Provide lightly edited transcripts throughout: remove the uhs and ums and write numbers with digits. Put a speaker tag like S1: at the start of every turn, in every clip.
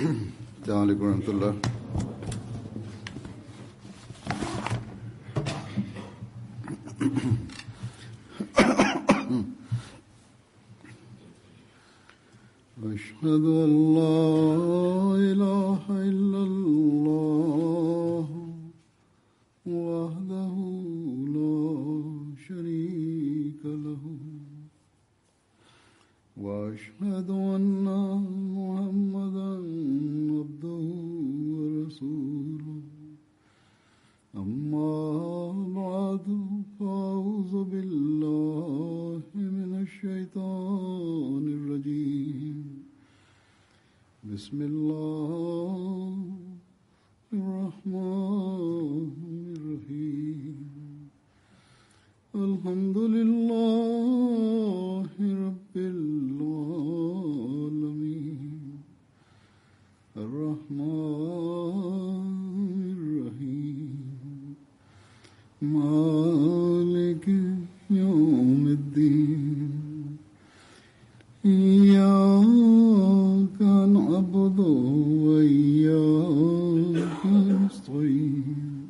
S1: السلام عليكم ورحمة الله. أشهد أن لا إله إلا الله وحده لا شريك له وأشهد أن محمدا عبده ورسوله أما بعد فأعوذ بالله من الشيطان الرجيم بسم الله الرحمن الرحيم الحمد لله رب العالمين الرحمن الرحيم مالك يوم الدين إياك نعبد وإياك نستعين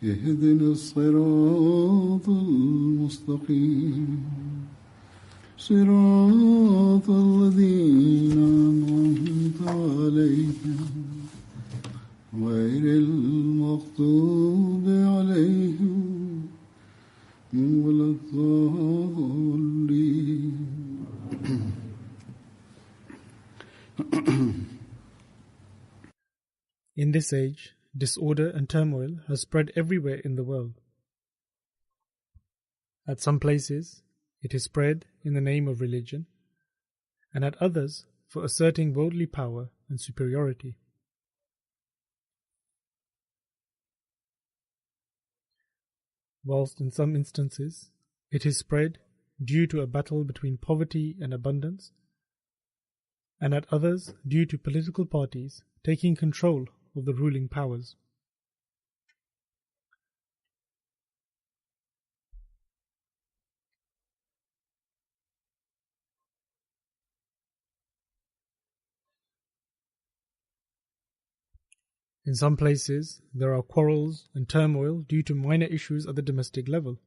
S1: اهدنا الصراط المستقيم صراط الذين أنعمت عليهم غير المغضوب عليهم ولا الضالين.
S2: In this age, disorder and turmoil has spread everywhere in the world. At some places, it is spread in the name of religion, and at others for asserting worldly power and superiority. Whilst in some instances, it is spread due to a battle between poverty and abundance, and at others due to political parties taking control of the ruling powers. In some places, there are quarrels and turmoil due to minor issues at the domestic level,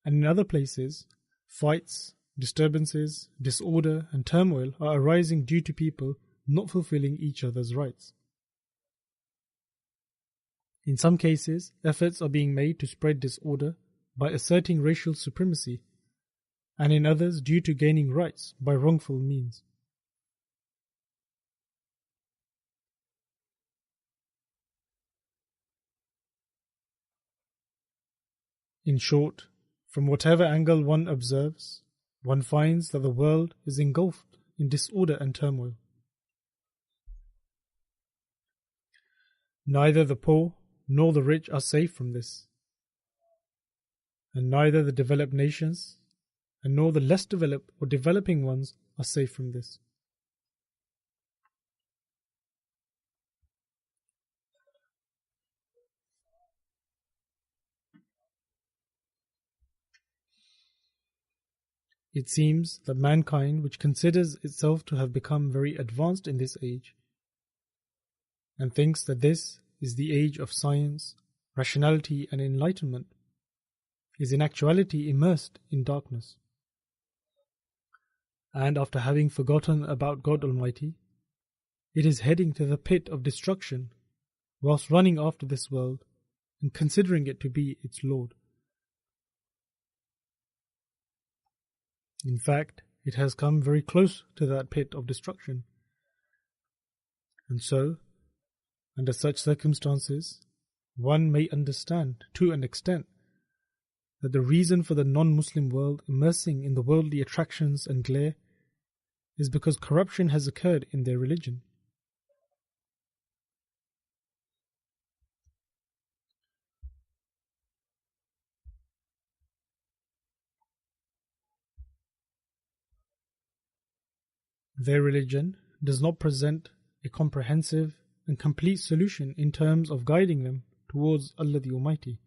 S2: and in other places, fights, disturbances, disorder and turmoil are arising due to people not fulfilling each other's rights. In some cases, efforts are being made to spread disorder by asserting racial supremacy, and in others due to gaining rights by wrongful means. In short, from whatever angle one observes, one finds that the world is engulfed in disorder and turmoil. Neither the poor nor the rich are safe from this, and neither the developed nations and nor the less developed or developing ones are safe from this. It seems that mankind, which considers itself to have become very advanced in this age, and thinks that this is the age of science, rationality and enlightenment, is in actuality immersed in darkness. And after having forgotten about God Almighty, it is heading to the pit of destruction whilst running after this world and considering it to be its Lord. In fact, it has come very close to that pit of destruction. And so, under such circumstances, one may understand to an extent that the reason for the non-Muslim world immersing in the worldly attractions and glare is because corruption has occurred in their religion. Their religion does not present a comprehensive and complete solution in terms of guiding them towards Allah the Almighty.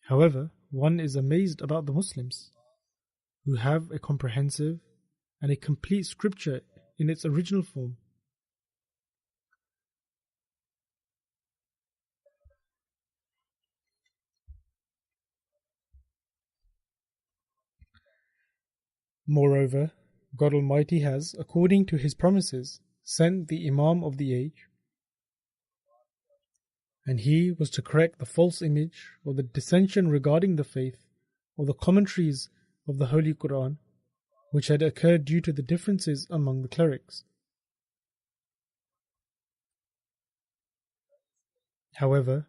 S2: However, one is amazed about the Muslims, who have a comprehensive and a complete scripture in its original form. Moreover, God Almighty has, according to His promises, sent the Imam of the age, and he was to correct the false image or the dissension regarding the faith or the commentaries of the Holy Quran which had occurred due to the differences among the clerics. However,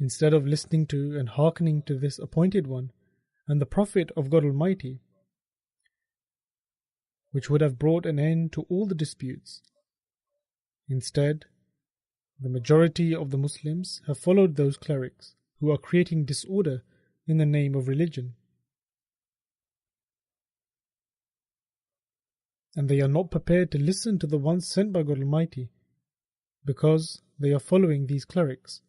S2: instead of listening to and hearkening to this appointed one and the Prophet of God Almighty, which would have brought an end to all the disputes, instead, the majority of the Muslims have followed those clerics who are creating disorder in the name of religion. And they are not prepared to listen to the ones sent by God Almighty because they are following these clerics.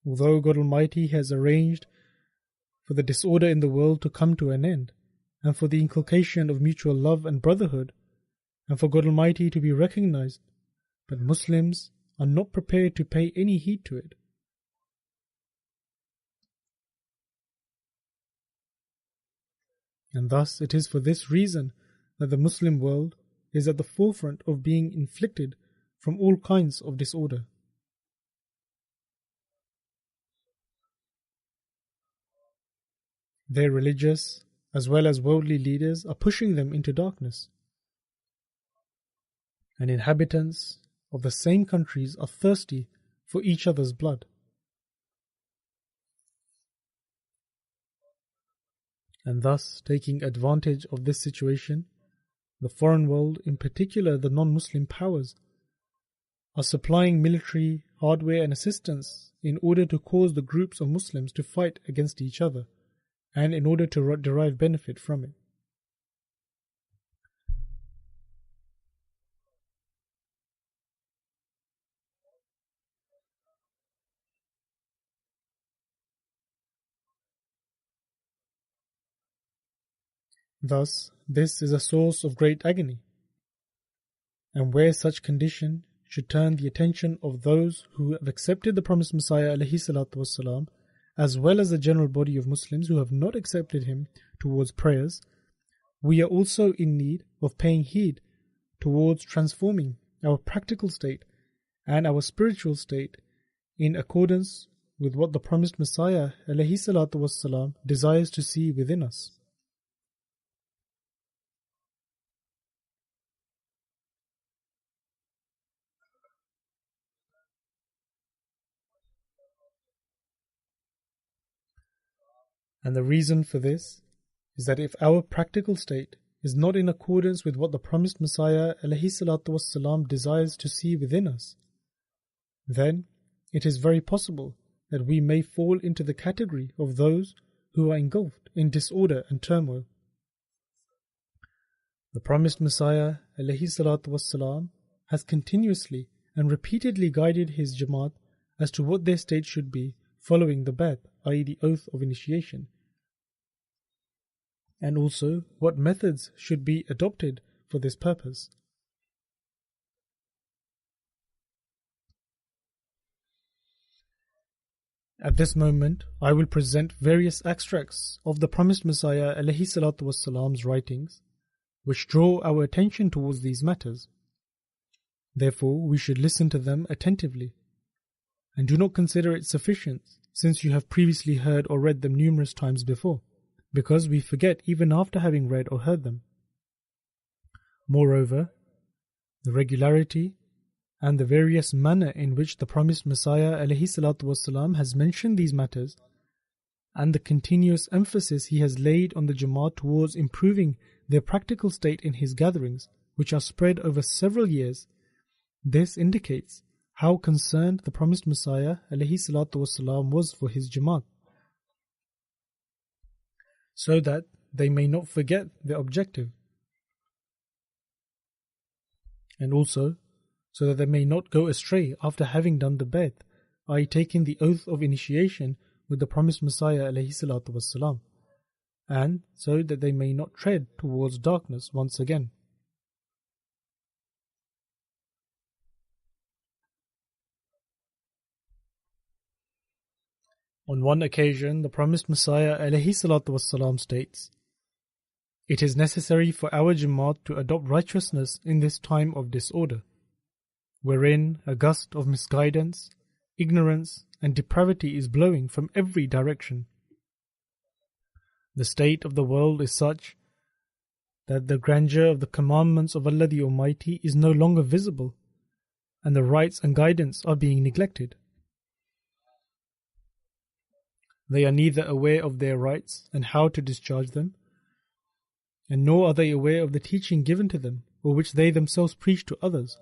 S2: Although God Almighty has arranged for the disorder in the world to come to an end, and for the inculcation of mutual love and brotherhood, and for God Almighty to be recognized, but Muslims are not prepared to pay any heed to it. And thus it is for this reason that the Muslim world is at the forefront of being inflicted from all kinds of disorder. Their religious as well as worldly leaders are pushing them into darkness. And inhabitants of the same countries are thirsty for each other's blood. And thus, taking advantage of this situation, the foreign world, in particular the non-Muslim powers, are supplying military hardware and assistance in order to cause the groups of Muslims to fight against each other, and in order to derive benefit from it. Thus, this is a source of great agony, and where such condition should turn the attention of those who have accepted the promised Messiah ﷺ, as well as the general body of Muslims who have not accepted him towards prayers, we are also in need of paying heed towards transforming our practical state and our spiritual state in accordance with what the promised Messiah ﷺ desires to see within us. And the reason for this is that if our practical state is not in accordance with what the promised Messiah ﷺ desires to see within us, then it is very possible that we may fall into the category of those who are engulfed in disorder and turmoil. The promised Messiah ﷺ has continuously and repeatedly guided his Jamat as to what their state should be following the Bai'at, i.e. the oath of initiation, and also what methods should be adopted for this purpose. At this moment, I will present various extracts of the promised Messiah ﷺ's writings, which draw our attention towards these matters. Therefore, we should listen to them attentively, and do not consider it sufficient, since you have previously heard or read them numerous times before, because we forget even after having read or heard them. Moreover, the regularity and the various manner in which the promised Messiah ﷺ has mentioned these matters, and the continuous emphasis he has laid on the Jamaat towards improving their practical state in his gatherings, which are spread over several years, this indicates how concerned the promised Messiah ﷺ was for his Jamaat, so that they may not forget their objective. And also, so that they may not go astray after having done the Bai'at, i.e. taking the oath of initiation with the promised Messiah ﷺ, and so that they may not tread towards darkness once again. On one occasion, the promised Messiah ﷺ states, "It is necessary for our Jamat to adopt righteousness in this time of disorder, wherein a gust of misguidance, ignorance, and depravity is blowing from every direction. The state of the world is such that the grandeur of the commandments of Allah the Almighty is no longer visible, and the rights and guidance are being neglected. They are neither aware of their rights and how to discharge them, and nor are they aware of the teaching given to them, or which they themselves preach to others,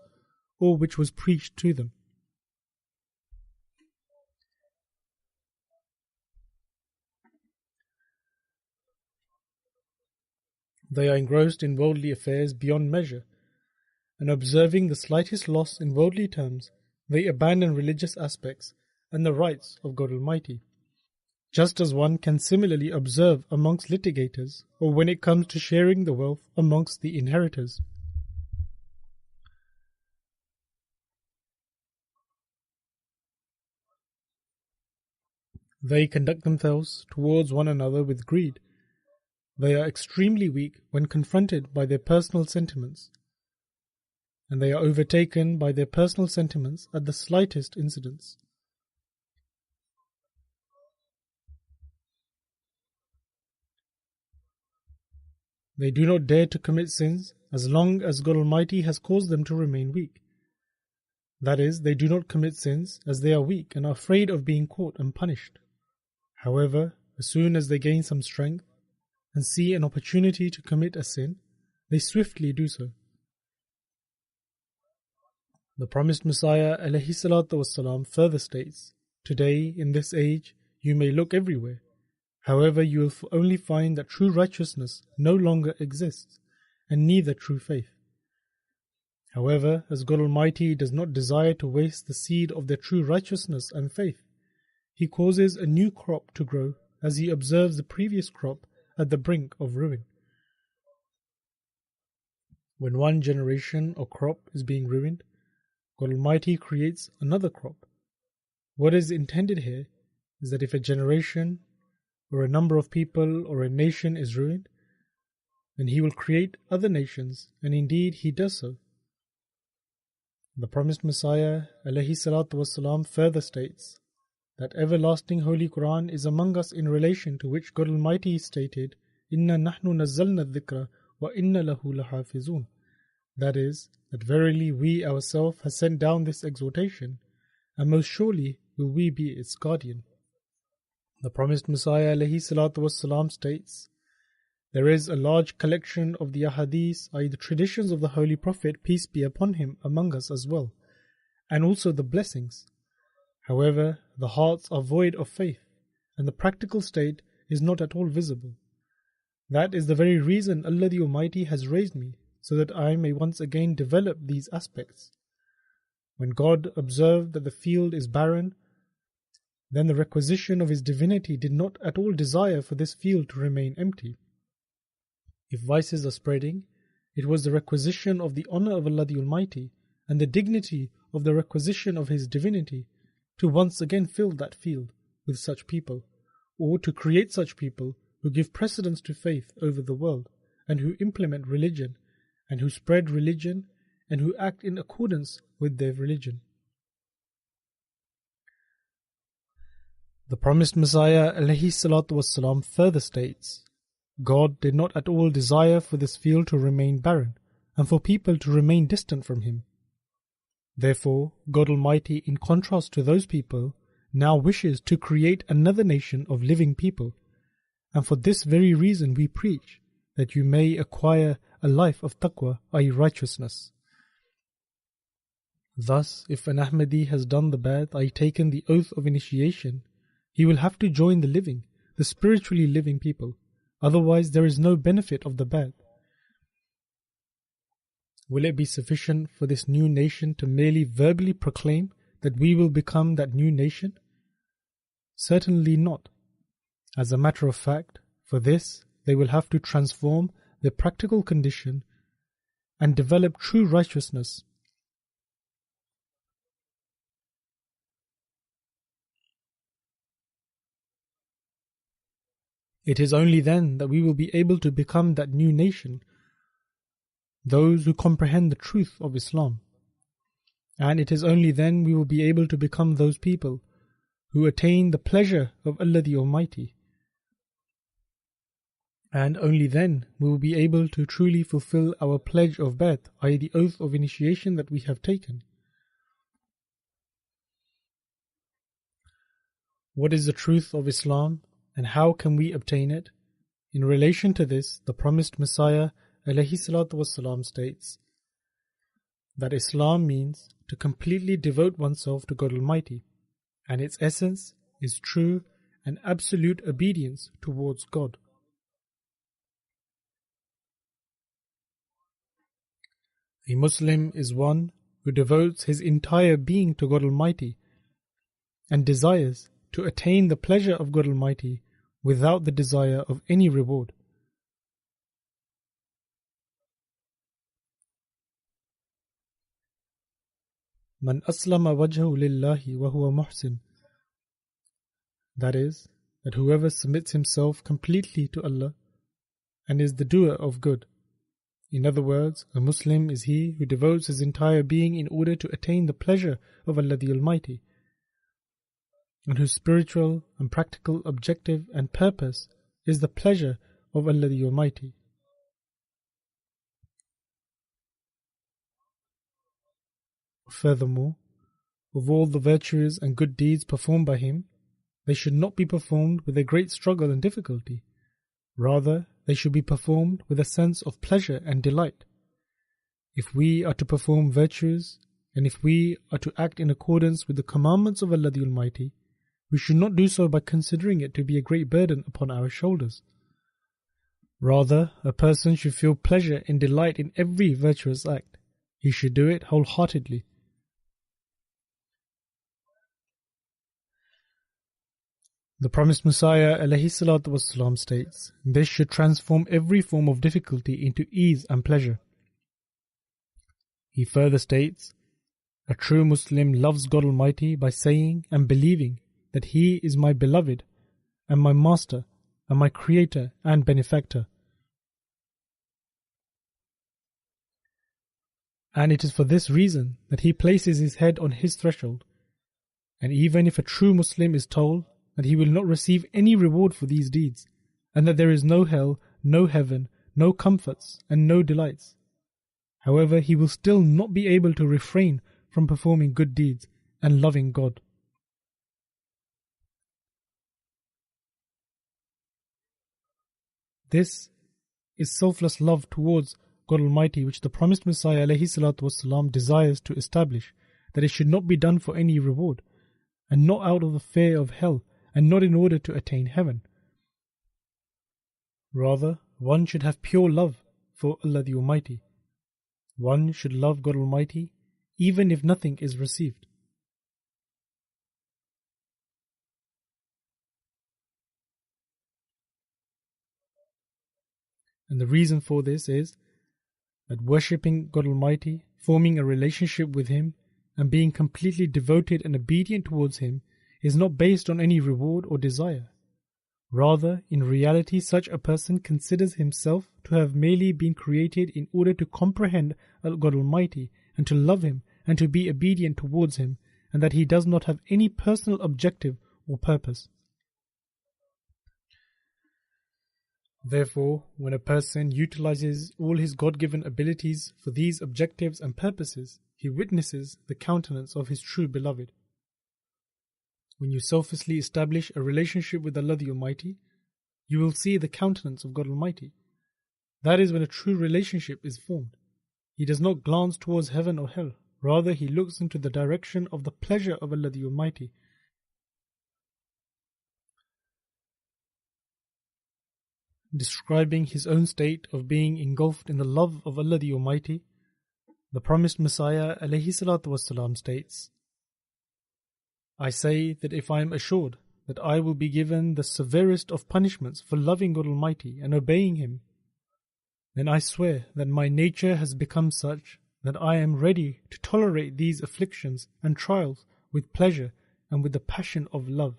S2: or which was preached to them. They are engrossed in worldly affairs beyond measure, and observing the slightest loss in worldly terms, they abandon religious aspects and the rights of God Almighty. Just as one can similarly observe amongst litigators, or when it comes to sharing the wealth amongst the inheritors. They conduct themselves towards one another with greed. They are extremely weak when confronted by their personal sentiments, and they are overtaken by their personal sentiments at the slightest incidents. They do not dare to commit sins as long as God Almighty has caused them to remain weak. That is, they do not commit sins as they are weak and are afraid of being caught and punished. However, as soon as they gain some strength and see an opportunity to commit a sin, they swiftly do so. The promised Messiah ﷺ further states, "Today, in this age, you may look everywhere. However, you will only find that true righteousness no longer exists, and neither true faith. However, as God Almighty does not desire to waste the seed of their true righteousness and faith, He causes a new crop to grow as He observes the previous crop at the brink of ruin." When one generation or crop is being ruined, God Almighty creates another crop. What is intended here is that if a generation or a number of people or a nation is ruined, then He will create other nations, and indeed He does so. The promised Messiah ﷺ further states that everlasting Holy Quran is among us, in relation to which God Almighty stated, "Inna nahnu nazzalna dhikra wa inna lahu lahafizun." That is, that verily we ourselves have sent down this exhortation, and most surely will we be its guardian. The promised Messiah ﷺ states, "There is a large collection of the ahadith, i.e. the traditions of the Holy Prophet, peace be upon him, among us as well, and also the blessings. However, the hearts are void of faith, and the practical state is not at all visible. That is the very reason Allah the Almighty has raised me, so that I may once again develop these aspects. When God observed that the field is barren, then the requisition of His divinity did not at all desire for this field to remain empty. If vices are spreading, it was the requisition of the honor of Allah the Almighty and the dignity of the requisition of His divinity to once again fill that field with such people, or to create such people who give precedence to faith over the world, and who implement religion, and who spread religion, and who act in accordance with their religion." The promised Messiah ﷺ further states, "God did not at all desire for this field to remain barren, and for people to remain distant from Him. Therefore, God Almighty, in contrast to those people, now wishes to create another nation of living people, and for this very reason we preach, that you may acquire a life of Taqwa, i.e. righteousness." Thus, if an Ahmadi has done the Bai'at, i.e. taken the oath of initiation, he will have to join the living, the spiritually living people. Otherwise, there is no benefit of the Bai'at. Will it be sufficient for this new nation to merely verbally proclaim that we will become that new nation? Certainly not. As a matter of fact, for this they will have to transform their practical condition and develop true righteousness. It is only then that we will be able to become that new nation, those who comprehend the truth of Islam. And it is only then we will be able to become those people who attain the pleasure of Allah the Almighty. And only then we will be able to truly fulfill our pledge of Bai'at, i.e. the oath of initiation that we have taken. What is the truth of Islam and how can we obtain it? In relation to this, the promised Messiah ﷺ states that Islam means to completely devote oneself to God Almighty, and its essence is true and absolute obedience towards God. A Muslim is one who devotes his entire being to God Almighty and desires to attain the pleasure of God Almighty without the desire of any reward. Man aslama wajhahu lillahi wa huwa muhsin. That is, that whoever submits himself completely to Allah and is the doer of good. In other words, a Muslim is he who devotes his entire being in order to attain the pleasure of Allah the Almighty, and whose spiritual and practical objective and purpose is the pleasure of Allah the Almighty. Furthermore, of all the virtues and good deeds performed by him, they should not be performed with a great struggle and difficulty. Rather, they should be performed with a sense of pleasure and delight. If we are to perform virtues, and if we are to act in accordance with the commandments of Allah the Almighty, we should not do so by considering it to be a great burden upon our shoulders. Rather, a person should feel pleasure and delight in every virtuous act. He should do it wholeheartedly. The promised Messiah ﷺ states, this should transform every form of difficulty into ease and pleasure. He further states, a true Muslim loves God Almighty by saying and believing that He is my beloved and my master and my creator and benefactor. And it is for this reason that he places his head on his threshold. And even if a true Muslim is told that he will not receive any reward for these deeds, and that there is no hell, no heaven, no comforts, and no delights, however, he will still not be able to refrain from performing good deeds and loving God. This is selfless love towards God Almighty, which the promised Messiah ﷺ desires to establish, that it should not be done for any reward, and not out of the fear of hell, and not in order to attain heaven. Rather, one should have pure love for Allah the Almighty. One should love God Almighty even if nothing is received. And the reason for this is that worshipping God Almighty, forming a relationship with Him, and being completely devoted and obedient towards Him is not based on any reward or desire. Rather, in reality, such a person considers himself to have merely been created in order to comprehend God Almighty and to love Him and to be obedient towards Him, and that he does not have any personal objective or purpose. Therefore, when a person utilizes all his God-given abilities for these objectives and purposes, he witnesses the countenance of his true beloved. When you selflessly establish a relationship with Allah the Almighty, you will see the countenance of God Almighty. That is when a true relationship is formed. He does not glance towards heaven or hell. Rather, he looks into the direction of the pleasure of Allah the Almighty. Describing his own state of being engulfed in the love of Allah the Almighty, The promised Messiah ﷺ states, I say that if I am assured that I will be given the severest of punishments for loving God Almighty and obeying Him, then I swear that my nature has become such that I am ready to tolerate these afflictions and trials with pleasure and with the passion of love.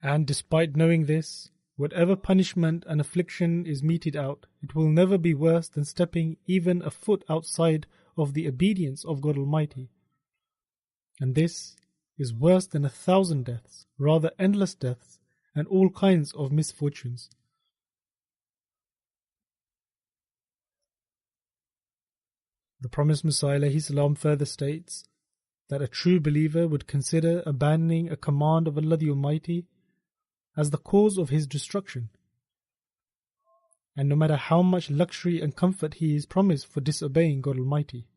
S2: And despite knowing this, whatever punishment and affliction is meted out, it will never be worse than stepping even a foot outside of the obedience of God Almighty. And this is worse than 1,000 deaths, rather endless deaths, and all kinds of misfortunes. The promised Messiah ﷺ further states that a true believer would consider abandoning a command of Allah the Almighty as the cause of his destruction, and no matter how much luxury and comfort he is promised for disobeying God Almighty.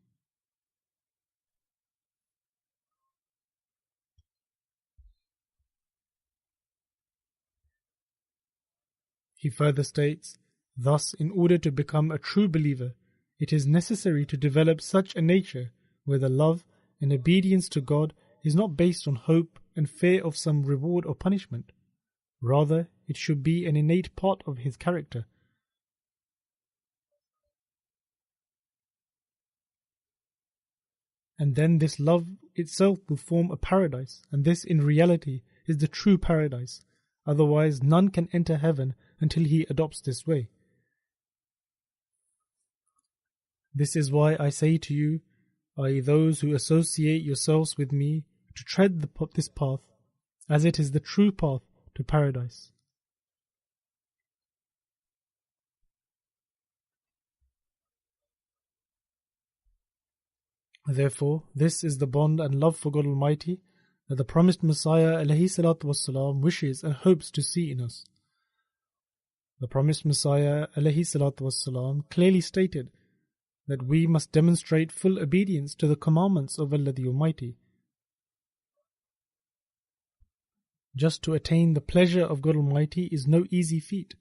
S2: He further states, thus, in order to become a true believer, it is necessary to develop such a nature where the love and obedience to God is not based on hope and fear of some reward or punishment. Rather, it should be an innate part of his character. And then this love itself will form a paradise, and this in reality is the true paradise. Otherwise, none can enter heaven until he adopts this way. This is why I say to you, i.e. those who associate yourselves with me, to tread this path, as it is the true path to paradise. Therefore, this is the bond and love for God Almighty that the promised Messiah ﷺ wishes and hopes to see in us. The promised Messiah ﷺ clearly stated that we must demonstrate full obedience to the commandments of Allah the Almighty. Just to attain the pleasure of God Almighty is no easy feat.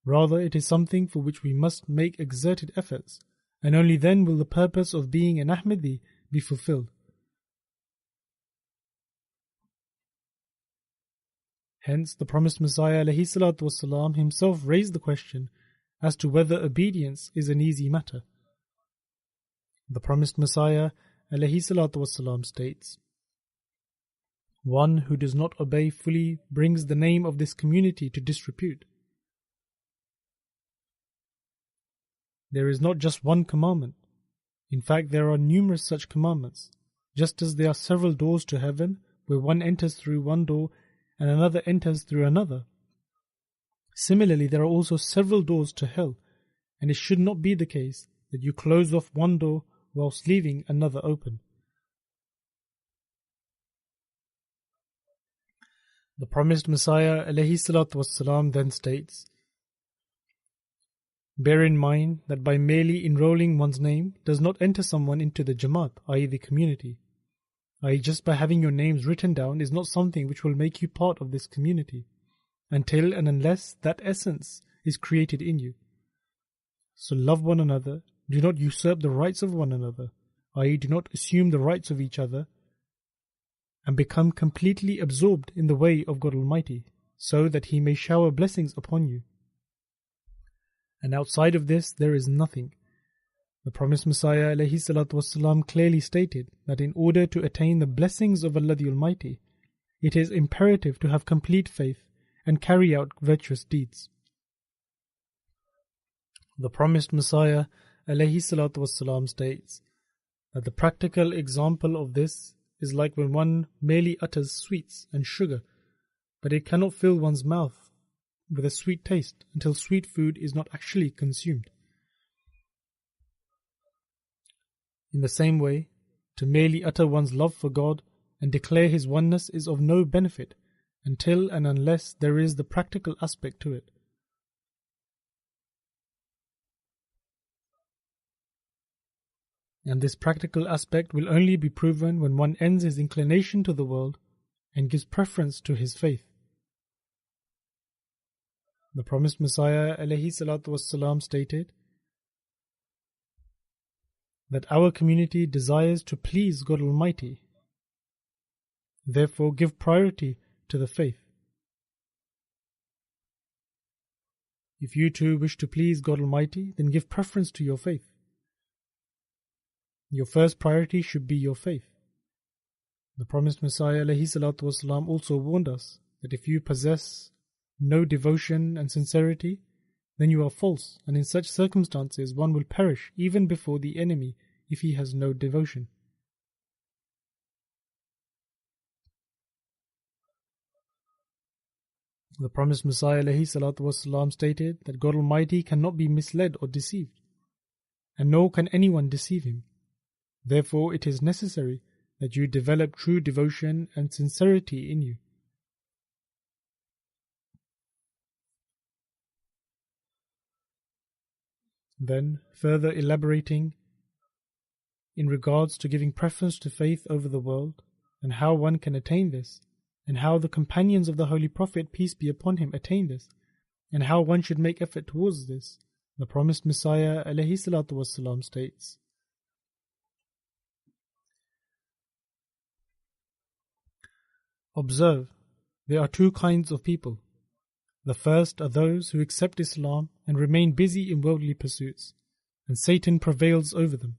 S2: Rather, it is something for which we must make exerted efforts, and only then will the purpose of being an Ahmadi be fulfilled. Hence, the promised Messiah ﷺ himself raised the question as to whether obedience is an easy matter. The promised Messiah ﷺ states, one who does not obey fully brings the name of this community to disrepute. There is not just one commandment. In fact, there are numerous such commandments, just as there are several doors to heaven where one enters through one door and another enters through another. Similarly, there are also several doors to hell, and it should not be the case that you close off one door whilst leaving another open. The promised Messiah ﷺ then states, bear in mind that by merely enrolling one's name does not enter someone into the Jamat, i.e. the community. I.e. just by having your names written down is not something which will make you part of this community, until and unless that essence is created in you. So love one another, do not usurp the rights of one another, i.e. do not assume the rights of each other, and become completely absorbed in the way of God Almighty, so that He may shower blessings upon you. And outside of this there is nothing. The promised Messiah ﷺ clearly stated that in order to attain the blessings of Allah the Almighty, it is imperative to have complete faith and carry out virtuous deeds. The promised Messiah ﷺ states that the practical example of this is like when one merely utters sweets and sugar, but it cannot fill one's mouth with a sweet taste until sweet food is not actually consumed. In the same way, to merely utter one's love for God and declare His oneness is of no benefit until and unless there is the practical aspect to it. And this practical aspect will only be proven when one ends his inclination to the world and gives preference to his faith. The promised Messiah ﷺ stated that our community desires to please God Almighty. Therefore, give priority to the faith. If you too wish to please God Almighty, then give preference to your faith. Your first priority should be your faith. The promised Messiah ﷺ also warned us that if you possess no devotion and sincerity, then you are false, and in such circumstances one will perish even before the enemy if he has no devotion. The promised Messiah ﷺ stated that God Almighty cannot be misled or deceived, and nor can anyone deceive him. Therefore, it is necessary that you develop true devotion and sincerity in you. Then, further elaborating in regards to giving preference to faith over the world, and how one can attain this, and how the companions of the Holy Prophet, peace be upon him, attained this, and how one should make effort towards this, the promised Messiah ﷺ states, Observe, there are two kinds of people. The first are those who accept Islam and remain busy in worldly pursuits, and Satan prevails over them.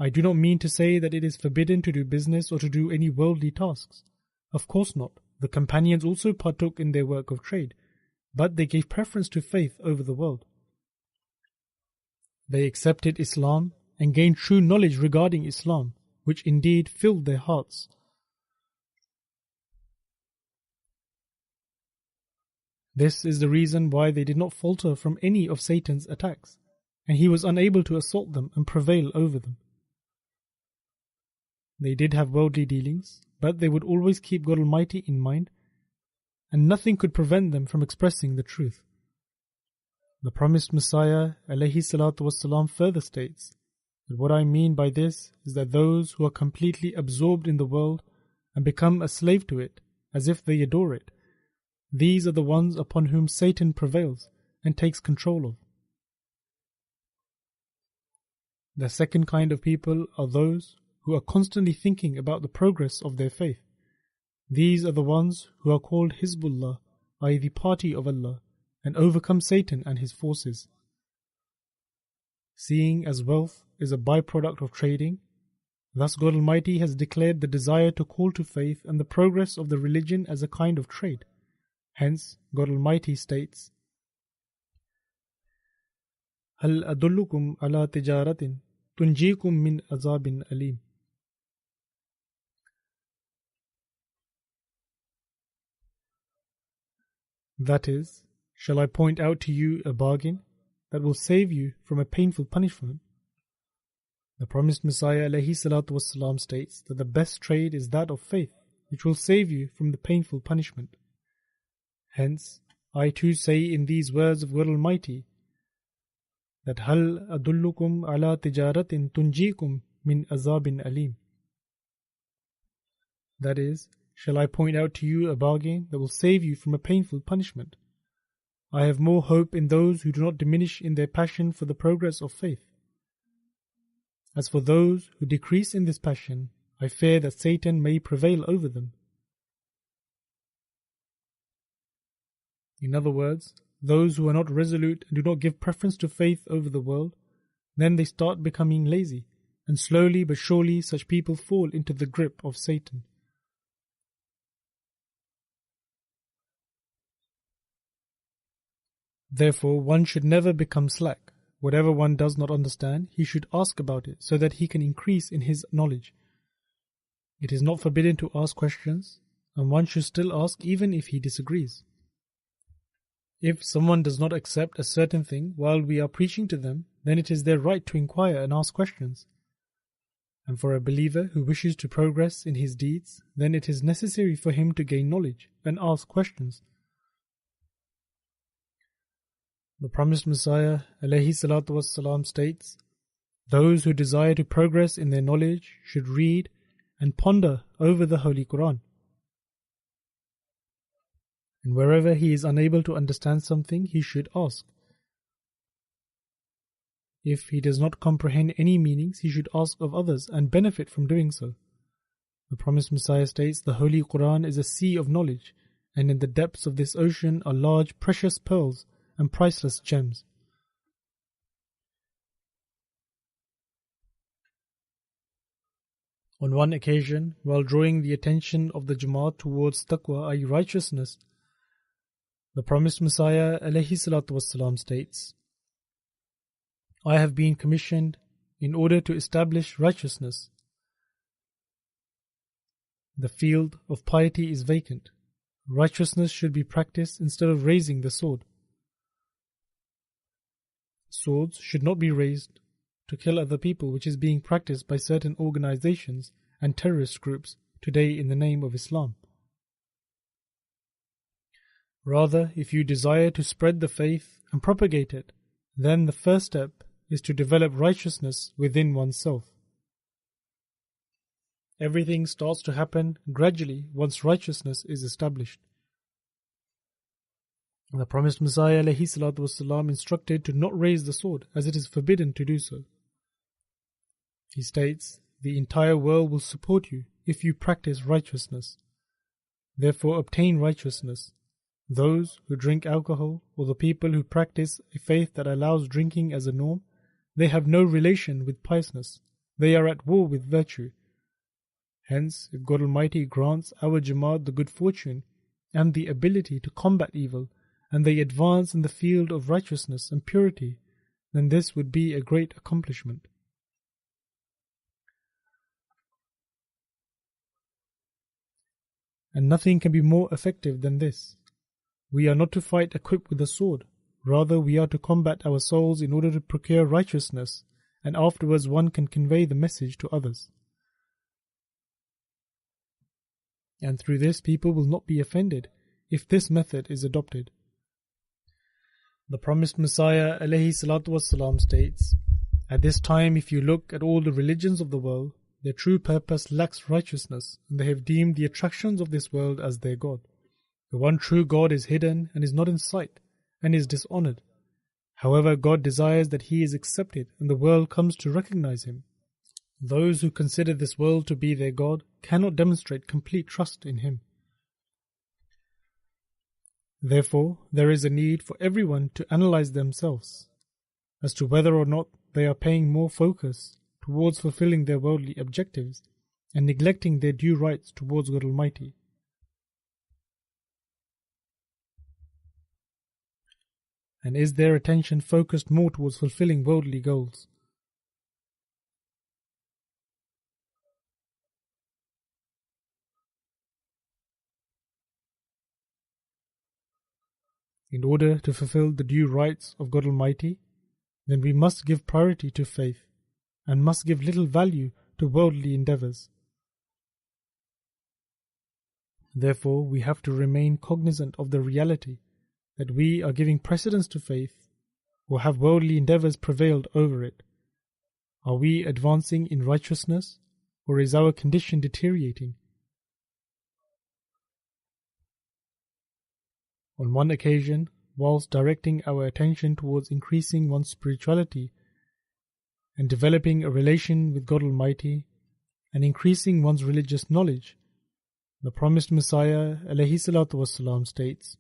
S2: I do not mean to say that it is forbidden to do business or to do any worldly tasks. Of course not. The companions also partook in their work of trade, but they gave preference to faith over the world. They accepted Islam and gained true knowledge regarding Islam, which indeed filled their hearts. This is the reason why they did not falter from any of Satan's attacks, and he was unable to assault them and prevail over them. They did have worldly dealings, but they would always keep God Almighty in mind, and nothing could prevent them from expressing the truth. The promised Messiah ﷺ further states that what I mean by this is that those who are completely absorbed in the world and become a slave to it, as if they adore it, these are the ones upon whom Satan prevails and takes control of. The second kind of people are those who are constantly thinking about the progress of their faith. These are the ones who are called Hizbullah, i.e. the party of Allah, and overcome Satan and his forces. Seeing as wealth is a byproduct of trading, thus God Almighty has declared the desire to call to faith and the progress of the religion as a kind of trade. Hence, God Almighty states, هَلْ أَدُلُّكُمْ عَلَى تِجَارَةٍ تُنْجِيكُمْ مِنْ عَذَابٍ أَلِيمٍ. That is, shall I point out to you a bargain that will save you from a painful punishment? The promised Messiah ﷺ states that the best trade is that of faith, which will save you from the painful punishment. Hence, I too say in these words of God Almighty that هَلْ أَدُلُّكُمْ عَلَى تِجَارَةٍ تُنْجِيكُمْ مِنْ عَذَابٍ أَلِيمٍ. That is, shall I point out to you a bargain that will save you from a painful punishment? I have more hope in those who do not diminish in their passion for the progress of faith. As for those who decrease in this passion, I fear that Satan may prevail over them. In other words, those who are not resolute and do not give preference to faith over the world, then they start becoming lazy, and slowly but surely such people fall into the grip of Satan. Therefore, one should never become slack. Whatever one does not understand, he should ask about it so that he can increase in his knowledge. It is not forbidden to ask questions, and one should still ask even if he disagrees. If someone does not accept a certain thing while we are preaching to them, then it is their right to inquire and ask questions. And for a believer who wishes to progress in his deeds, then it is necessary for him to gain knowledge and ask questions. The promised Messiah ﷺ states, those who desire to progress in their knowledge should read and ponder over the Holy Quran. And wherever he is unable to understand something, he should ask. If he does not comprehend any meanings, he should ask of others and benefit from doing so. The promised Messiah states, the Holy Quran is a sea of knowledge, and in the depths of this ocean are large precious pearls and priceless gems. On one occasion, while drawing the attention of the Jamat towards Taqwa, i.e. righteousness, the promised Messiah ﷺ states, I have been commissioned in order to establish righteousness. The field of piety is vacant. Righteousness should be practiced instead of raising the sword. Swords should not be raised to kill other people, which is being practiced by certain organizations and terrorist groups today in the name of Islam. Rather, if you desire to spread the faith and propagate it, then the first step is to develop righteousness within oneself. Everything starts to happen gradually once righteousness is established. The promised Messiah ﷺ instructed to not raise the sword, as it is forbidden to do so. He states, the entire world will support you if you practice righteousness. Therefore obtain righteousness. Those who drink alcohol, or the people who practice a faith that allows drinking as a norm, they have no relation with piousness. They are at war with virtue. Hence, if God Almighty grants our Jamat the good fortune and the ability to combat evil, and they advance in the field of righteousness and purity, then this would be a great accomplishment. And nothing can be more effective than this. We are not to fight equipped with a sword. Rather, we are to combat our souls in order to procure righteousness, and afterwards one can convey the message to others. And through this, people will not be offended if this method is adopted. The promised Messiah ﷺ states, at this time, if you look at all the religions of the world, their true purpose lacks righteousness, and they have deemed the attractions of this world as their God. The one true God is hidden and is not in sight, and is dishonored. However, God desires that He is accepted, and the world comes to recognize Him. Those who consider this world to be their God cannot demonstrate complete trust in Him. Therefore, there is a need for everyone to analyze themselves as to whether or not they are paying more focus towards fulfilling their worldly objectives and neglecting their due rights towards God Almighty. And is their attention focused more towards fulfilling worldly goals? In order to fulfill the due rights of God Almighty, then we must give priority to faith and must give little value to worldly endeavors. Therefore, we have to remain cognizant of the reality that we are giving precedence to faith, or have worldly endeavors prevailed over it. Are we advancing in righteousness, or is our condition deteriorating? On one occasion, whilst directing our attention towards increasing one's spirituality and developing a relation with God Almighty and increasing one's religious knowledge, the promised Messiah ﷺ states,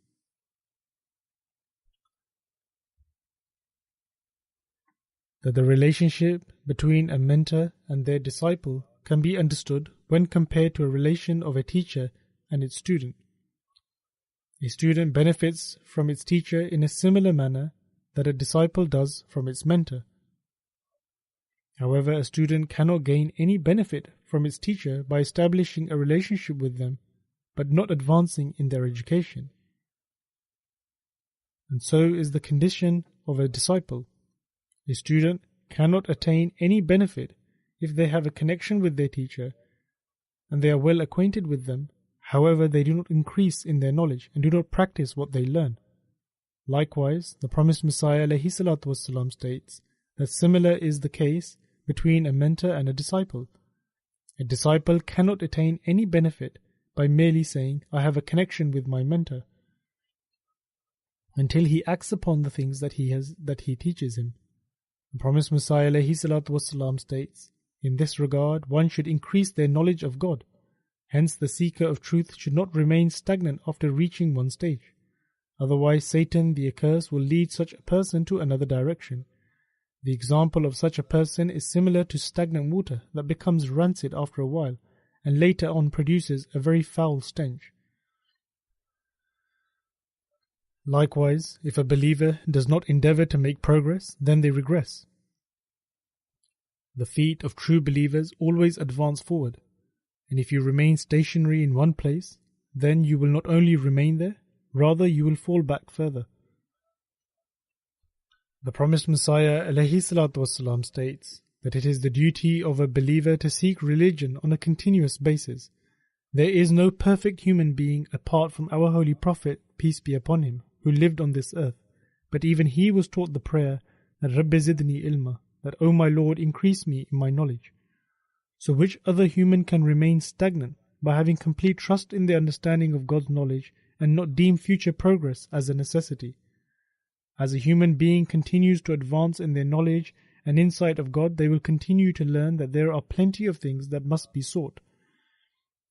S2: that the relationship between a mentor and their disciple can be understood when compared to a relation of a teacher and its student. A student benefits from its teacher in a similar manner that a disciple does from its mentor. However, a student cannot gain any benefit from its teacher by establishing a relationship with them, but not advancing in their education. And so is the condition of a disciple. A student cannot attain any benefit if they have a connection with their teacher and they are well acquainted with them. However, they do not increase in their knowledge and do not practice what they learn. Likewise, the promised Messiah ﷺ states that similar is the case between a mentor and a disciple. A disciple cannot attain any benefit by merely saying, I have a connection with my mentor. until he acts upon the things that he teaches him. The promised Messiah ﷺ states, in this regard, one should increase their knowledge of God. Hence, the seeker of truth should not remain stagnant after reaching one stage. Otherwise, Satan, the accursed, will lead such a person to another direction. The example of such a person is similar to stagnant water that becomes rancid after a while and later on produces a very foul stench. Likewise, if a believer does not endeavor to make progress, then they regress. The feet of true believers always advance forward, and if you remain stationary in one place, then you will not only remain there, rather you will fall back further. The promised Messiah ﷺ states that it is the duty of a believer to seek religion on a continuous basis. There is no perfect human being apart from our Holy Prophet, peace be upon him, who lived on this earth, but even he was taught the prayer that Rabbi zidni ilma, that O my Lord, increase me in my knowledge. So which other human can remain stagnant by having complete trust in the understanding of God's knowledge and not deem future progress as a necessity? As a human being continues to advance in their knowledge and insight of God, they will continue to learn that there are plenty of things that must be sought.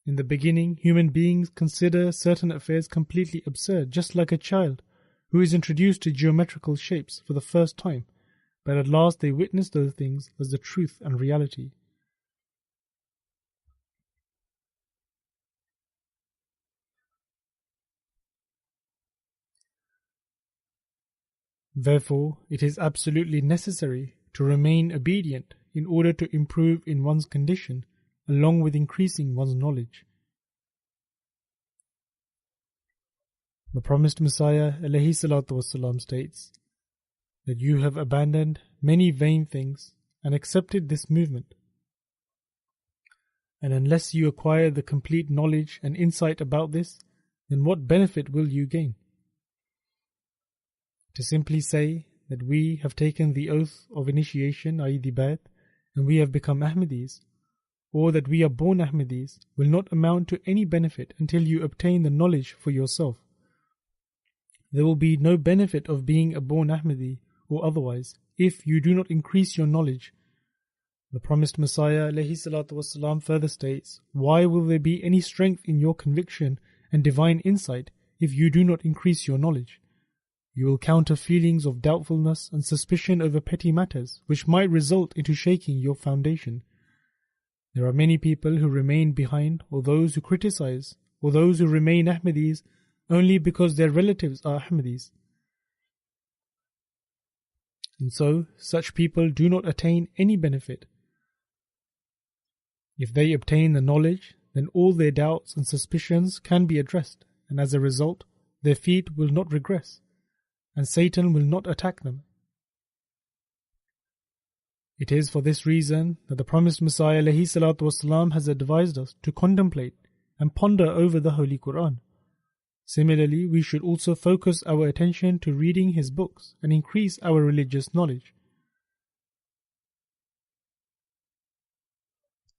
S2: In the beginning, human beings consider certain affairs completely absurd, just like a child who is introduced to geometrical shapes for the first time, but at last they witness those things as the truth and reality. Therefore, it is absolutely necessary to remain obedient in order to improve in one's condition, along with increasing one's knowledge. The promised Messiah ﷺ states that you have abandoned many vain things and accepted this movement. And unless you acquire the complete knowledge and insight about this, then what benefit will you gain? To simply say that we have taken the oath of initiation, i.e. the Bayt, and we have become Ahmadis, or that we are born Ahmadis, will not amount to any benefit until you obtain the knowledge for yourself. There will be no benefit of being a born Ahmadi or otherwise if you do not increase your knowledge. The promised Messiah ﷺ further states, why will there be any strength in your conviction and divine insight if you do not increase your knowledge? You will counter feelings of doubtfulness and suspicion over petty matters, which might result into shaking your foundation. There are many people who remain behind, or those who criticize, or those who remain Ahmadis only because their relatives are Ahmadis. And so, such people do not attain any benefit. If they obtain the knowledge, then all their doubts and suspicions can be addressed, and as a result, their feet will not regress, and Satan will not attack them. It is for this reason that the promised Messiah ﷺ has advised us to contemplate and ponder over the Holy Quran. Similarly, we should also focus our attention to reading his books and increase our religious knowledge.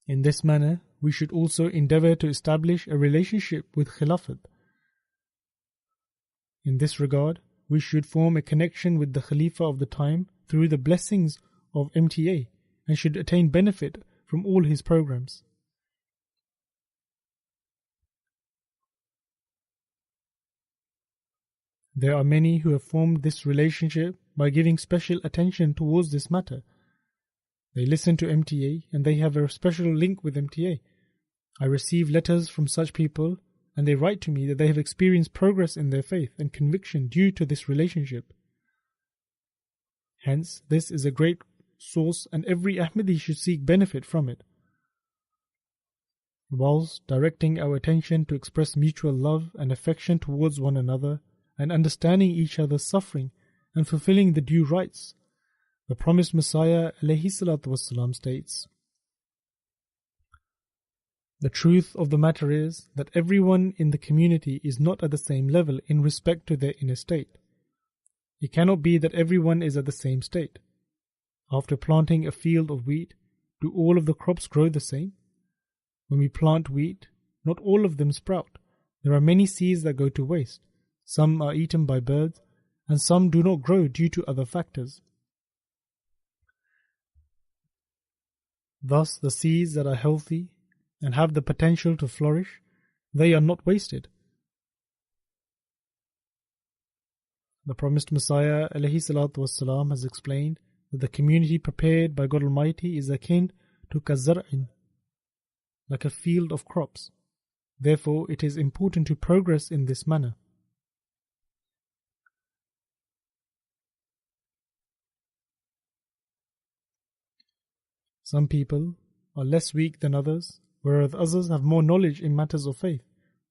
S2: In this manner, we should also endeavor to establish a relationship with Khilafat. In this regard, we should form a connection with the Khalifa of the time through the blessings of MTA and should attain benefit from all his programs. There are many who have formed this relationship by giving special attention towards this matter. They listen to MTA and they have a special link with MTA. I receive letters from such people and they write to me that they have experienced progress in their faith and conviction due to this relationship. Hence, this is a great source and every Ahmadi should seek benefit from it. Whilst directing our attention to express mutual love and affection towards one another and understanding each other's suffering and fulfilling the due rights, the promised Messiah ﷺ states, the truth of the matter is that everyone in the community is not at the same level in respect to their inner state. It cannot be that everyone is at the same state. After planting a field of wheat, do all of the crops grow the same? When we plant wheat, not all of them sprout. There are many seeds that go to waste. Some are eaten by birds, and some do not grow due to other factors. Thus, the seeds that are healthy and have the potential to flourish, they are not wasted. The promised Messiah ﷺ has explained that the community prepared by God Almighty is akin to kazar'in, like a field of crops. Therefore, it is important to progress in this manner. Some people are less weak than others, whereas others have more knowledge in matters of faith.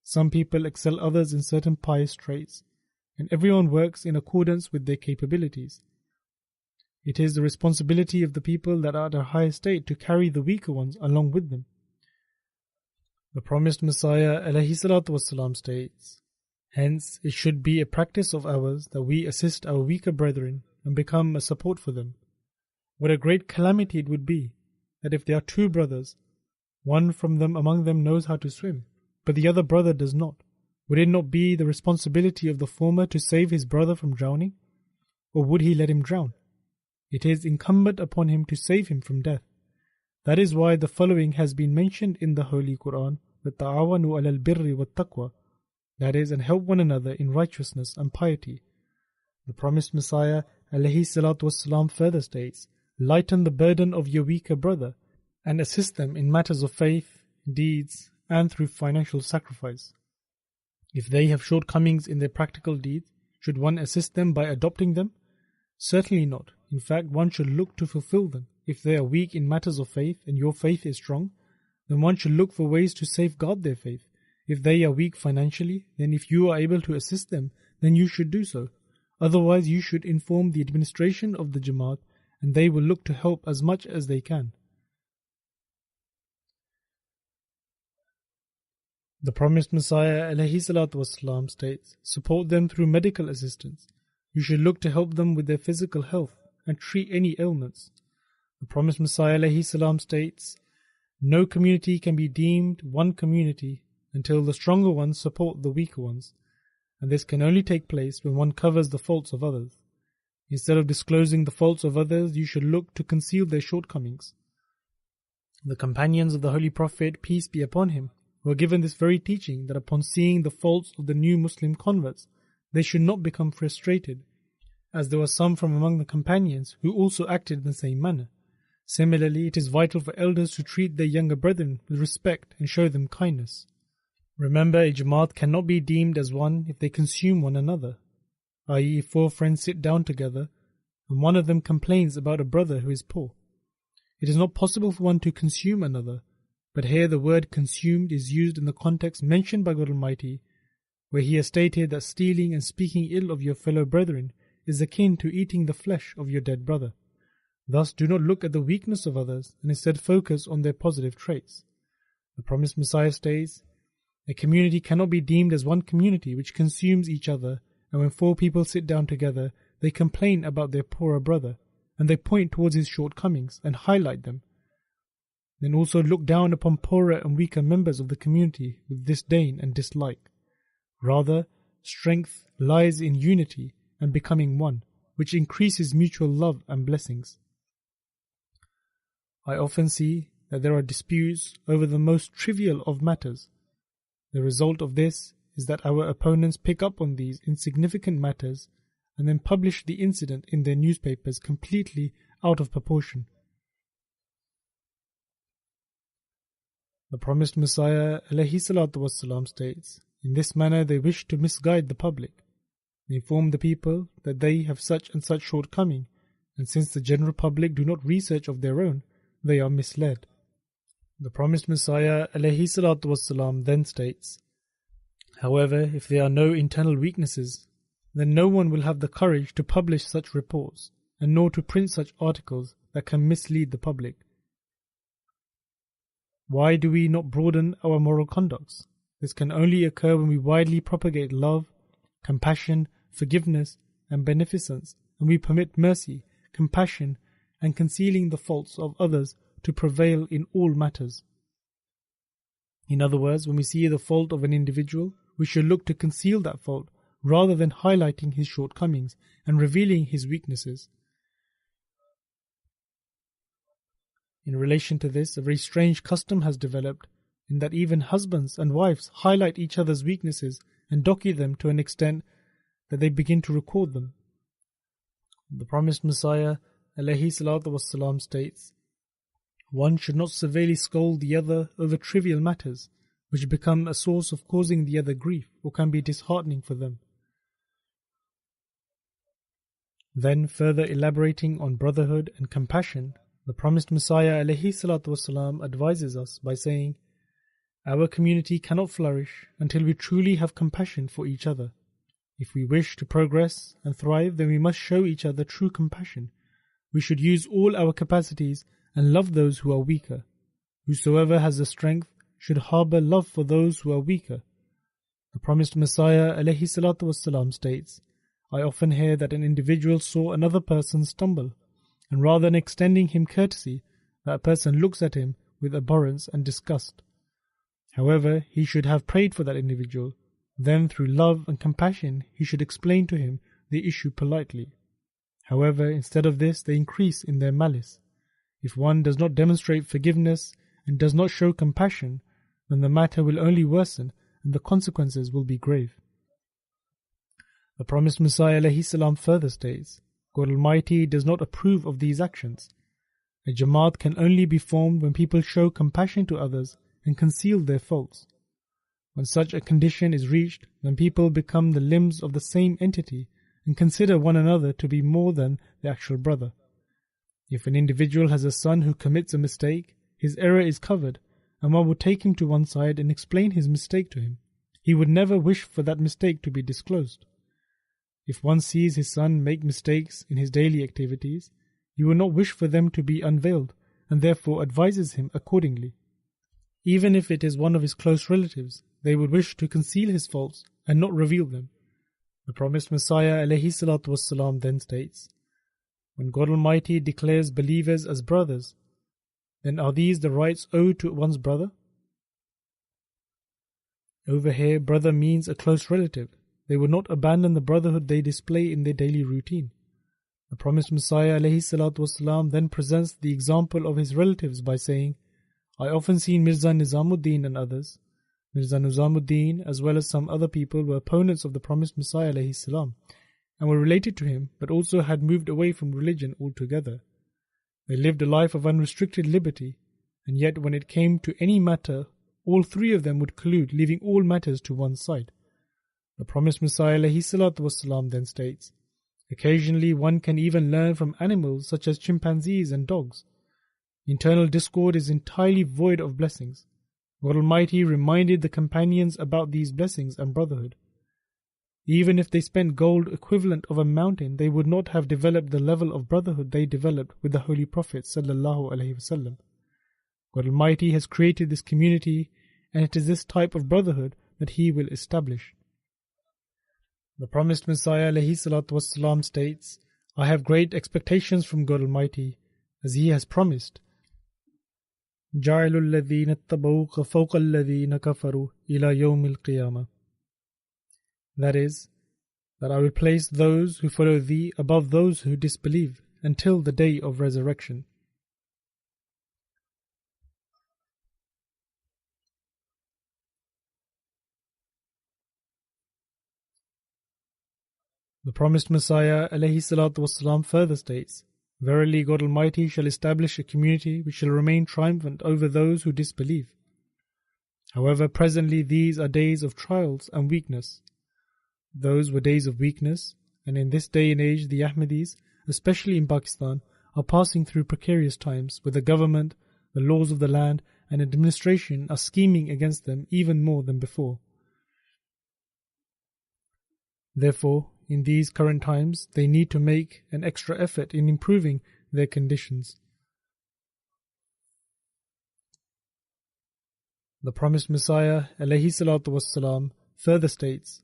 S2: Some people excel others in certain pious traits, and everyone works in accordance with their capabilities. It is the responsibility of the people that are at a higher state to carry the weaker ones along with them. The promised Messiah ﷺ states, "Hence it should be a practice of ours that we assist our weaker brethren and become a support for them. What a great calamity it would be that if there are two brothers, one from them among them knows how to swim, but the other brother does not. Would it not be the responsibility of the former to save his brother from drowning? Or would he let him drown? It is incumbent upon him to save him from death. That is why the following has been mentioned in the Holy Quran, وَتَعَاوَنُوا عَلَى الْبِرِّ وَالتَّقْوَى, that is, and help one another in righteousness and piety. The promised Messiah ﷺ further states, "Lighten the burden of your weaker brother and assist them in matters of faith, deeds, and through financial sacrifice. If they have shortcomings in their practical deeds, should one assist them by adopting them? Certainly not. In fact, one should look to fulfill them. If they are weak in matters of faith and your faith is strong, then one should look for ways to safeguard their faith. If they are weak financially, then if you are able to assist them, then you should do so. Otherwise, you should inform the administration of the Jamat, and they will look to help as much as they can." The promised Messiah ﷺ states, "Support them through medical assistance. You should look to help them with their physical health and treat any ailments." The promised Messiah ﷺ states, "No community can be deemed one community until the stronger ones support the weaker ones, and this can only take place when one covers the faults of others. Instead of disclosing the faults of others, you should look to conceal their shortcomings." The companions of the Holy Prophet, peace be upon him, were given this very teaching that upon seeing the faults of the new Muslim converts, they should not become frustrated, as there were some from among the companions who also acted in the same manner. Similarly, it is vital for elders to treat their younger brethren with respect and show them kindness. Remember, a Jamaat cannot be deemed as one if they consume one another, i.e., if 4 friends sit down together and one of them complains about a brother who is poor. It is not possible for one to consume another, but here the word consumed is used in the context mentioned by God Almighty, where He has stated that stealing and speaking ill of your fellow brethren is akin to eating the flesh of your dead brother. Thus, do not look at the weakness of others and instead focus on their positive traits. The promised Messiah states, "A community cannot be deemed as one community which consumes each other, and when 4 people sit down together, they complain about their poorer brother, and they point towards his shortcomings and highlight them. Then also look down upon poorer and weaker members of the community with disdain and dislike. Rather, strength lies in unity and becoming one, which increases mutual love and blessings." I often see that there are disputes over the most trivial of matters. The result of this is that our opponents pick up on these insignificant matters and then publish the incident in their newspapers completely out of proportion. The promised Messiah ﷺ states, "In this manner they wish to misguide the public. They inform the people that they have such and such shortcoming, and since the general public do not research of their own, they are misled." The promised Messiah ﷺ then states, "However, if there are no internal weaknesses, then no one will have the courage to publish such reports, and nor to print such articles that can mislead the public. Why do we not broaden our moral conducts? This can only occur when we widely propagate love, compassion, forgiveness, and beneficence, and we permit mercy, compassion, and concealing the faults of others to prevail in all matters." In other words, when we see the fault of an individual, we should look to conceal that fault rather than highlighting his shortcomings and revealing his weaknesses. In relation to this, a very strange custom has developed in that even husbands and wives highlight each other's weaknesses and document them to an extent that they begin to record them. The promised Messiah ﷺ states, "One should not severely scold the other over trivial matters, which become a source of causing the other grief or can be disheartening for them." Then, further elaborating on brotherhood and compassion, the promised Messiah ﷺ advises us by saying, "Our community cannot flourish until we truly have compassion for each other. If we wish to progress and thrive, then we must show each other true compassion. We should use all our capacities and love those who are weaker. Whosoever has the strength should harbor love for those who are weaker." The promised Messiah ﷺ states, "I often hear that an individual saw another person stumble, and rather than extending him courtesy, that person looks at him with abhorrence and disgust. However, he should have prayed for that individual. Then, through love and compassion, he should explain to him the issue politely. However, instead of this, they increase in their malice. If one does not demonstrate forgiveness and does not show compassion, then the matter will only worsen and the consequences will be grave." The promised Messiah ﷺ further states, "God Almighty does not approve of these actions. A Jamat can only be formed when people show compassion to others and conceal their faults. When such a condition is reached, then people become the limbs of the same entity and consider one another to be more than the actual brother. If an individual has a son who commits a mistake, his error is covered, and one would take him to one side and explain his mistake to him. He would never wish for that mistake to be disclosed. If one sees his son make mistakes in his daily activities, he will not wish for them to be unveiled, and therefore advises him accordingly. Even if it is one of his close relatives, they would wish to conceal his faults and not reveal them." The promised Messiah ﷺ then states, "When God Almighty declares believers as brothers, then are these the rights owed to one's brother?" Over here, brother means a close relative. They would not abandon the brotherhood they display in their daily routine. The promised Messiah ﷺ then presents the example of his relatives by saying, "I often seen Mirza Nizamuddin and others." Mirza Nizamuddin, as well as some other people, were opponents of the promised Messiah ﷺ and were related to him, but also had moved away from religion altogether. They lived a life of unrestricted liberty, and yet when it came to any matter, all three of them would collude, leaving all matters to one side. The promised Messiah ﷺ then states, "Occasionally one can even learn from animals such as chimpanzees and dogs. Internal discord is entirely void of blessings. God Almighty reminded the companions about these blessings and brotherhood. Even if they spent gold equivalent of a mountain, they would not have developed the level of brotherhood they developed with the Holy Prophet ﷺ. God Almighty has created this community, and it is this type of brotherhood that He will establish." The promised Messiah ﷺ states, "I have great expectations from God Almighty, as He has promised, جَعَلُ الَّذِينَ اتَّبَعُوكَ فَوْقَ الَّذِينَ كَفَرُوا إِلَى يَوْمِ الْقِيَامَةِ." That is, that I will place those who follow thee above those who disbelieve until the day of resurrection. The promised Messiah ﷺ further states, "Verily God Almighty shall establish a community which shall remain triumphant over those who disbelieve. However, presently these are days of trials and weakness." Those were days of weakness, and in this day and age the Ahmadis, especially in Pakistan, are passing through precarious times where the government, the laws of the land and administration are scheming against them even more than before. Therefore, in these current times, they need to make an extra effort in improving their conditions. The promised Messiah ﷺ further states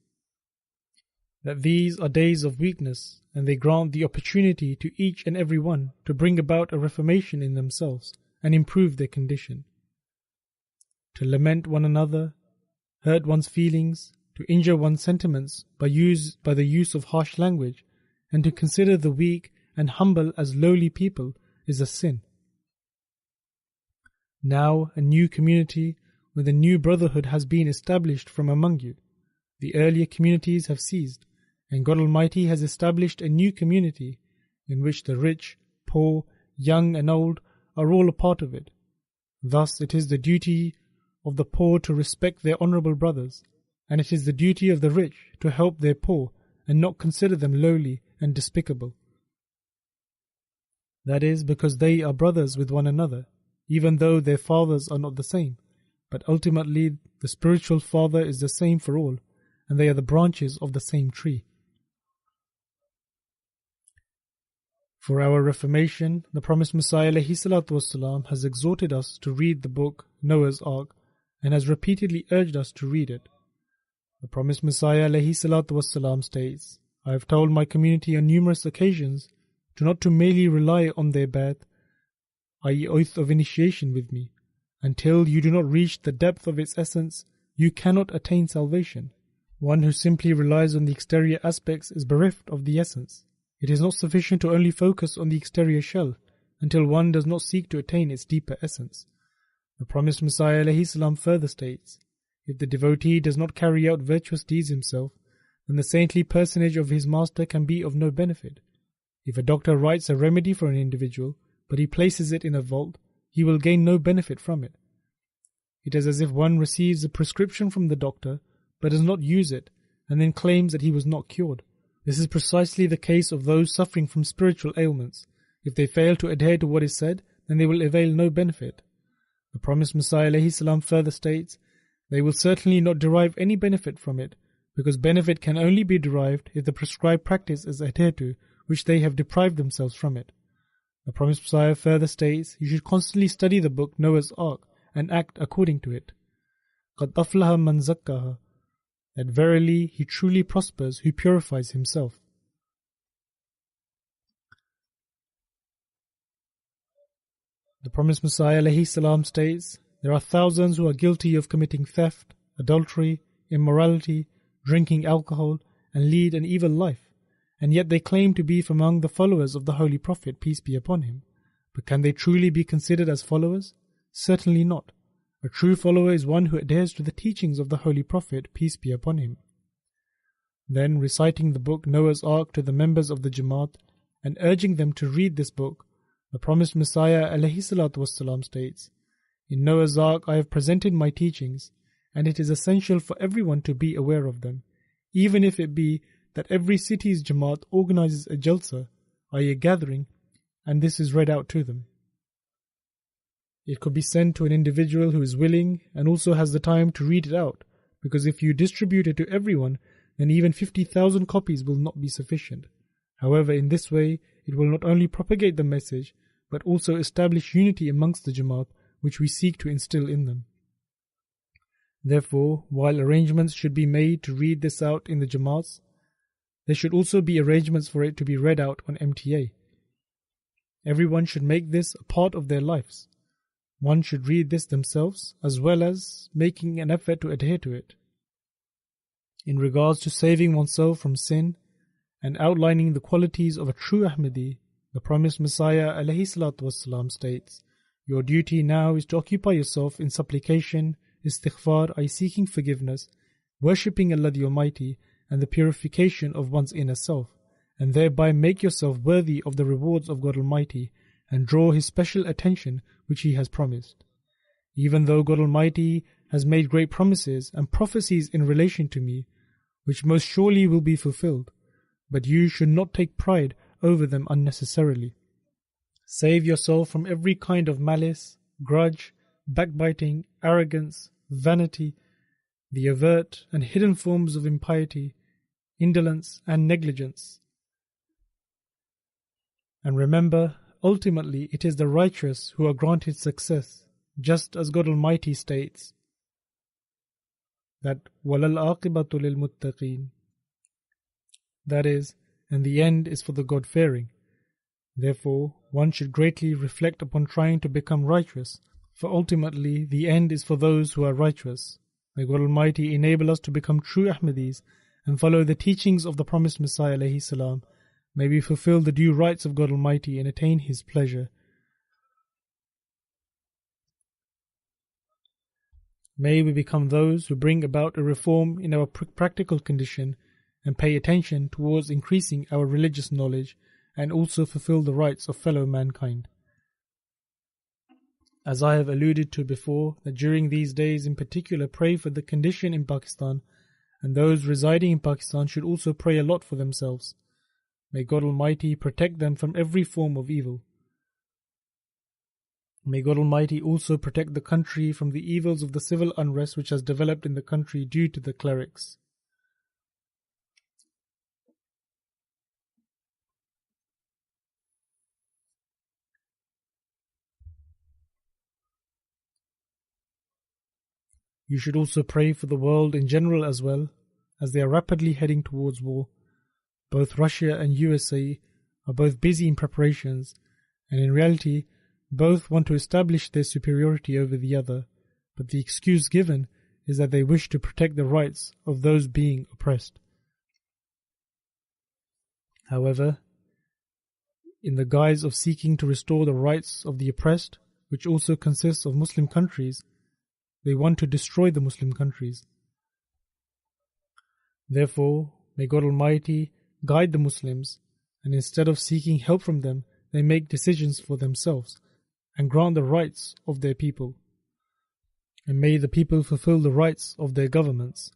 S2: that these are days of weakness, and they grant the opportunity to each and every one to bring about a reformation in themselves and improve their condition. To lament one another, hurt one's feelings, to injure one's sentiments by the use of harsh language, and to consider the weak and humble as lowly people is a sin. Now a new community with a new brotherhood has been established from among you. The earlier communities have ceased, and God Almighty has established a new community in which the rich, poor, young and old are all a part of it. Thus it is the duty of the poor to respect their honourable brothers, and it is the duty of the rich to help their poor and not consider them lowly and despicable. That is because they are brothers with one another, even though their fathers are not the same, but ultimately the spiritual father is the same for all, and they are the branches of the same tree. For our reformation, the promised Messiah ﷺ has exhorted us to read the book Noah's Ark and has repeatedly urged us to read it. The promised Messiah ﷺ states, I have told my community on numerous occasions not to merely rely on their bai'at, i.e. oath of initiation with me. Until you do not reach the depth of its essence, you cannot attain salvation. One who simply relies on the exterior aspects is bereft of the essence. It is not sufficient to only focus on the exterior shell until one does not seek to attain its deeper essence. The promised Messiah ﷺ further states, if the devotee does not carry out virtuous deeds himself, then the saintly personage of his master can be of no benefit. If a doctor writes a remedy for an individual, but he places it in a vault, he will gain no benefit from it. It is as if one receives a prescription from the doctor, but does not use it, and then claims that he was not cured. This is precisely the case of those suffering from spiritual ailments. If they fail to adhere to what is said, then they will avail no benefit. The promised Messiah ﷺ further states, they will certainly not derive any benefit from it, because benefit can only be derived if the prescribed practice is adhered to, which they have deprived themselves from it. The promised Messiah further states, you should constantly study the book Noah's Ark and act according to it. قَدْ أَفْلَحَ مَنْ زَكَّاهَا, that verily he truly prospers who purifies himself. The promised Messiah ﷺ states, there are thousands who are guilty of committing theft, adultery, immorality, drinking alcohol, and lead an evil life, and yet they claim to be from among the followers of the Holy Prophet, peace be upon him. But can they truly be considered as followers? Certainly not. A true follower is one who adheres to the teachings of the Holy Prophet, peace be upon him. Then, reciting the book Noah's Ark to the members of the Jamat and urging them to read this book, the promised Messiah ﷺ states, in Noah's Ark I have presented my teachings, and it is essential for everyone to be aware of them, even if it be that every city's Jamaat organizes a jalsa, i.e. a gathering, and this is read out to them. It could be sent to an individual who is willing and also has the time to read it out, because if you distribute it to everyone, then even 50,000 copies will not be sufficient. However, in this way, it will not only propagate the message, but also establish unity amongst the Jamaat, which we seek to instill in them. Therefore, while arrangements should be made to read this out in the Jamaats, there should also be arrangements for it to be read out on MTA. Everyone should make this a part of their lives. One should read this themselves, as well as making an effort to adhere to it. In regards to saving oneself from sin and outlining the qualities of a true Ahmadi, the promised Messiah ﷺ states, your duty now is to occupy yourself in supplication, istighfar, i.e. seeking forgiveness, worshipping Allah the Almighty, and the purification of one's inner self, and thereby make yourself worthy of the rewards of God Almighty and draw His special attention which He has promised. Even though God Almighty has made great promises and prophecies in relation to me, which most surely will be fulfilled, but you should not take pride over them unnecessarily. Save yourself from every kind of malice, grudge, backbiting, arrogance, vanity, the overt and hidden forms of impiety, indolence and negligence. And remember, ultimately it is the righteous who are granted success, just as God Almighty states that وَلَلْ عَاقِبَةُ لِلْمُتَّقِينَ, that is, and the end is for the God-fearing. Therefore, one should greatly reflect upon trying to become righteous, for ultimately the end is for those who are righteous, May God Almighty enable us to become true Ahmadis and follow the teachings of the promised Messiah alayhi salam. May we fulfill the due rights of God Almighty and attain His pleasure. May we become those who bring about a reform in our practical condition and pay attention towards increasing our religious knowledge and also fulfill the rights of fellow mankind. As I have alluded to before, that during these days in particular pray for the condition in Pakistan, and those residing in Pakistan should also pray a lot for themselves. May God Almighty protect them from every form of evil. May God Almighty also protect the country from the evils of the civil unrest which has developed in the country due to the clerics. You should also pray for the world in general as well, as they are rapidly heading towards war. Both Russia and USA are both busy in preparations, and in reality, both want to establish their superiority over the other, but the excuse given is that they wish to protect the rights of those being oppressed. However, in the guise of seeking to restore the rights of the oppressed, which also consists of Muslim countries, they want to destroy the Muslim countries. Therefore, may God Almighty guide the Muslims, and instead of seeking help from them, they make decisions for themselves and grant the rights of their people. And may the people fulfill the rights of their governments.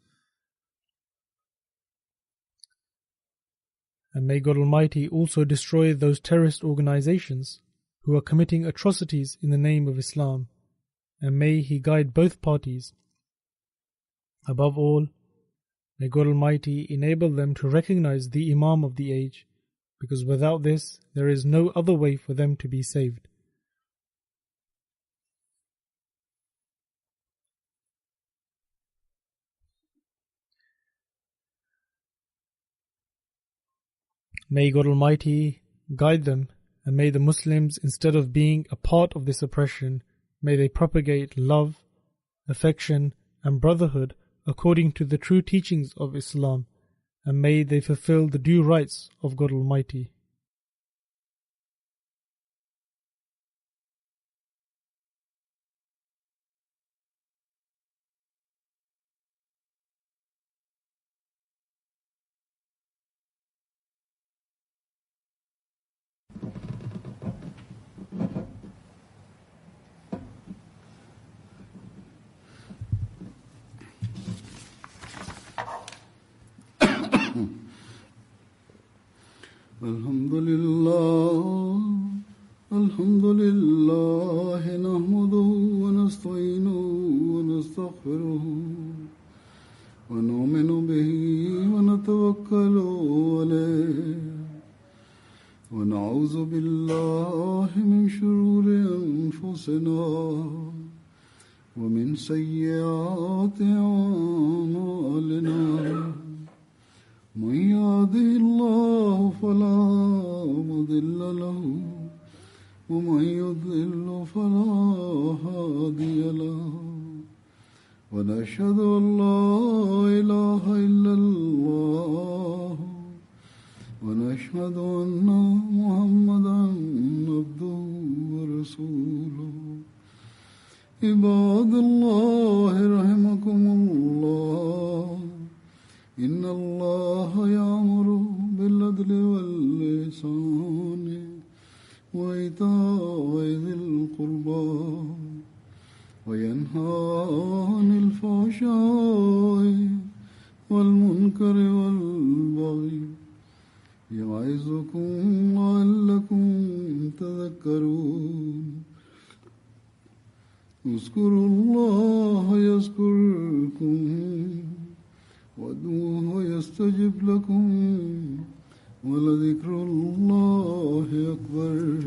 S2: And may God Almighty also destroy those terrorist organizations who are committing atrocities in the name of Islam, and may He guide both parties. Above all, may God Almighty enable them to recognize the Imam of the age, because without this there is no other way for them to be saved. May God Almighty guide them, and may the Muslims, instead of being a part of this oppression, may they propagate love, affection and brotherhood according to the true teachings of Islam, and may they fulfill the due rights of God Almighty.
S1: Alhamdulillah, nahmaduhu wa nasta'inuhu wa nastaghfiruh wa nu'minu bihi wa natawakkalu alayh wa na'udhu billahi min shururi anfusina wa min sayyiati a'malina. من يهده الله فلا مضل له ومن يضلل فلا هادي له ونشهد أن لا إله إلا الله ونشهد أن محمدا عبده ورسوله عباد الله رحمكم الله إن الله يأمر بالعدل والإحسان وإيتاء ذي القربى وينهى عن الفحشاء والمنكر والبغي يعظكم لعلكم تذكرون اذكروا الله يذكركم وادعوه يستجب لكم ولذكر الله أكبر.